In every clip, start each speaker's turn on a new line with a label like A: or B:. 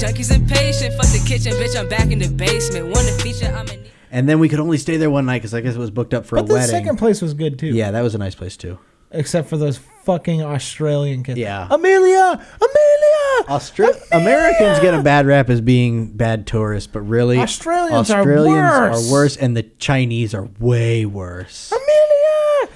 A: Junkies impatient, fuck the kitchen, bitch, I'm back in the basement. Want to feature, I'm a...
B: And then we could only stay there one night because I guess it was booked up for a wedding.
C: But the second place was good, too.
B: Yeah, that was a nice place, too.
C: Except for those fucking Australian kids.
B: Yeah.
C: Amelia!
B: Americans get a bad rap as being bad tourists, but really,
C: Australians are worse.
B: And the Chinese are way worse.
C: Amelia!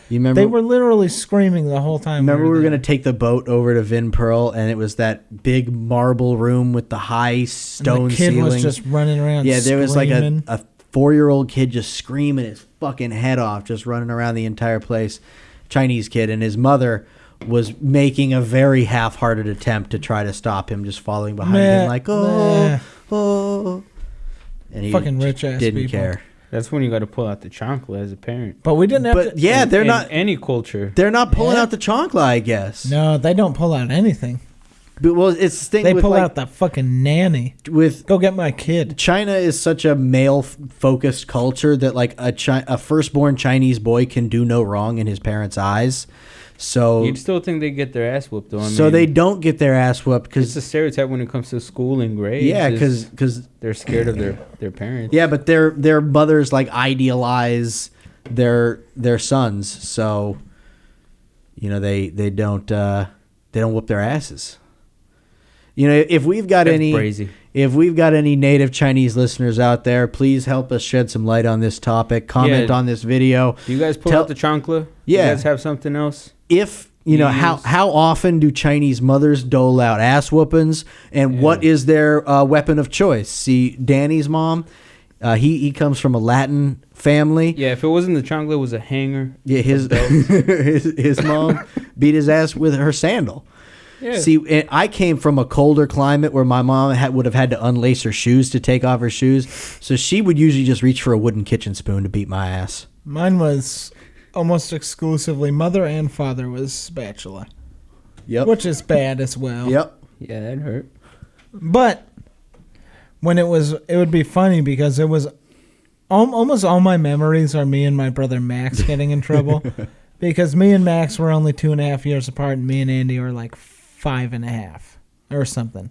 B: You remember?
C: They were literally screaming the whole time.
B: Remember we were going to take the boat over to Vin Pearl, and it was that big marble room with the high stone ceiling.
C: The kid was just running around
B: Yeah, there was like
C: screaming.
B: a 4-year-old kid just screaming his fucking head off, just running around the entire place. Chinese kid, and his mother was making a very half-hearted attempt to try to stop him, just following behind him like, oh. And he
C: fucking rich ass
B: didn't
C: people.
B: care.
D: That's when you got to pull out the chancla as a parent.
C: But we didn't have
B: But
C: to.
B: yeah, they're
D: In
B: not
D: any culture.
B: They're not pulling out the chancla, I guess.
C: No, they don't pull out anything.
B: But, well, it's the thing
C: They
B: with
C: pull
B: like,
C: out the fucking nanny.
B: with
C: Go get my kid.
B: China is such a male-focused culture that like a firstborn Chinese boy can do no wrong in his parents' eyes. So
D: You'd still think they get their ass whooped, though. I
B: so
D: mean,
B: they don't get their ass whooped
D: it's
B: because
D: a stereotype when it comes to school and grades.
B: yeah,
D: is
B: because
D: they're scared of their parents.
B: yeah, but their mothers like idealize their sons, so you know they don't whoop their asses. You know, if we've got
D: That's crazy.
B: If we've got any native Chinese listeners out there, please help us shed some light on this topic. Comment on this video.
D: Do you guys pull out the chancla?
B: Yeah.
D: You guys have something else?
B: If you know how often do Chinese mothers dole out ass whoopings, and what is their weapon of choice? See, Danny's mom, he comes from a Latin family.
D: Yeah, if it wasn't the chancla, it was a hanger.
B: Yeah, his mom beat his ass with her sandal.
D: Yeah.
B: See, I came from a colder climate where my mom would have had to unlace her shoes to take off her shoes, so she would usually just reach for a wooden kitchen spoon to beat my ass.
C: Mine was almost exclusively mother and father was spatula.
B: Yep.
C: Which is bad as well.
B: Yep.
D: Yeah, that hurt.
C: But when it would be funny because it was almost all my memories are me and my brother Max getting in trouble. Because me and Max were only 2.5 years apart, and me and Andy were like 5.5 or something.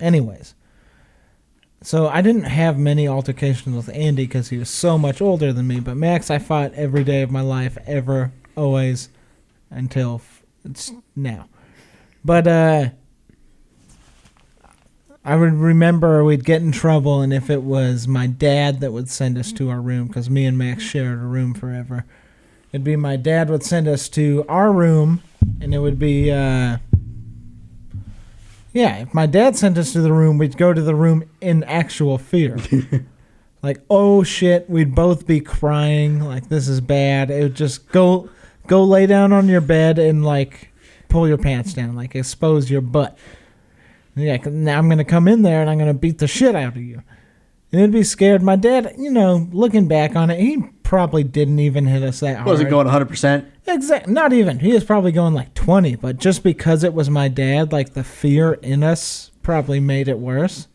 C: Anyways, so I didn't have many altercations with Andy because he was so much older than me. But Max, I fought every day of my life, ever, always, until it's now. But I would remember we'd get in trouble, and if it was my dad that would send us to our room, because me and Max shared a room forever, it'd be my dad would send us to our room, and it would be, if my dad sent us to the room, we'd go to the room in actual fear. Like, oh shit, we'd both be crying, like, this is bad. It would just go lay down on your bed and, like, pull your pants down, like, expose your butt. Yeah, now I'm going to come in there and I'm going to beat the shit out of you. And it'd be scared. My dad, looking back on it, he probably didn't even hit us that hard.
B: Wasn't going 100%?
C: Exactly. Not even. He was probably going like 20, but just because it was my dad, like the fear in us probably made it worse.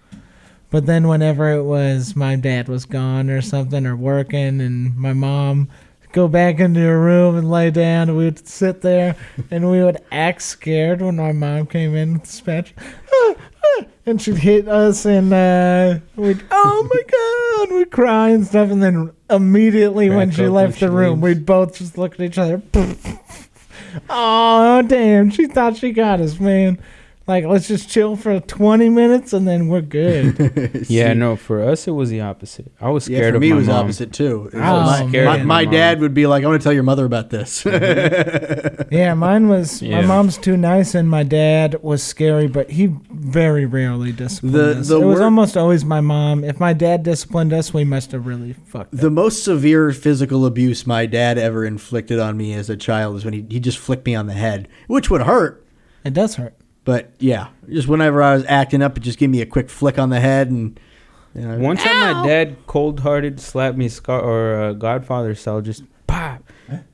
C: But then whenever it was my dad was gone or something or working and my mom go back into her room and lay down, and we would sit there and we would act scared when my mom came in with the spatula. And she'd hit us and we'd, oh my God, we'd cry and stuff. And then immediately when she left the room, we'd both just look at each other. Oh, damn, she thought she got us, man. Like, let's just chill for 20 minutes and then we're good.
D: Yeah, no, for us it was the opposite. I was scared of my mom.
B: For me it was opposite too.
D: Scared of
B: my dad would be like, I want to tell your mother about this.
C: Yeah, mine was, my mom's too nice and my dad was scary, but he very rarely disciplined us. It was almost always my mom. If my dad disciplined us, we must have really fucked up.
B: The most severe physical abuse my dad ever inflicted on me as a child is when he just flicked me on the head, which would hurt.
C: It does hurt.
B: But yeah, just whenever I was acting up, it just gave me a quick flick on the head, and
D: one time my dad cold-hearted slapped me Godfather style, just pop,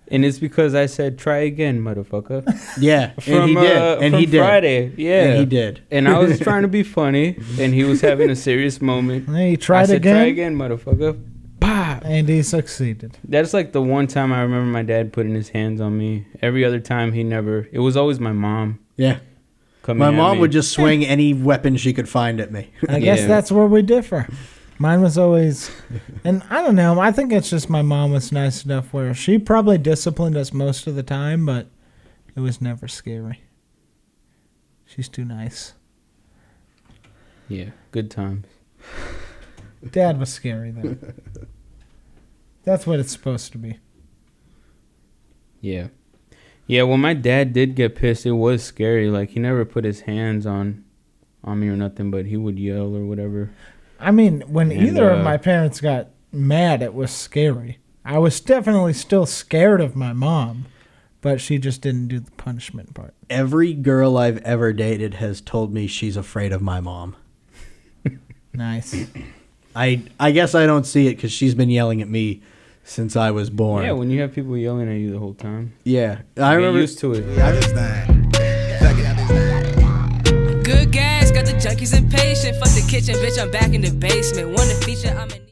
D: and it's because I said try again, motherfucker.
B: Yeah, and he did, and he did.
D: Friday, yeah,
B: and he did.
D: And I was trying to be funny, and he was having a serious moment.
C: Hey, he tried
D: I said,
C: again.
D: Try again, motherfucker. Pop.
C: And he succeeded.
D: That's like the one time I remember my dad putting his hands on me. Every other time he never. It was always my mom.
B: Yeah.
D: coming
B: My
D: at
B: mom
D: me.
B: would just swing any weapon she could find at me.
C: I guess
D: Yeah.
C: that's where we differ. Mine was always, and I don't know. I think it's just my mom was nice enough where she probably disciplined us most of the time, but it was never scary. She's too nice.
D: Yeah, good times.
C: Dad was scary though. That's what it's supposed to be.
D: Yeah. Yeah, when my dad did get pissed, it was scary. Like, he never put his hands on me or nothing, but he would yell or whatever.
C: I mean, when
D: And,
C: either of my parents got mad, it was scary. I was definitely still scared of my mom, but she just didn't do the punishment part.
B: Every girl I've ever dated has told me she's afraid of my mom.
C: Nice.
B: I guess I don't see it because she's been yelling at me since I was born.
D: Yeah, when you have people yelling at you the whole time.
B: Yeah, I
D: Get
B: remember.
D: used to it.
A: Good gas, got the junkies impatient. Fuck the kitchen, bitch, I'm back in the basement. Wanna feature, I'm in.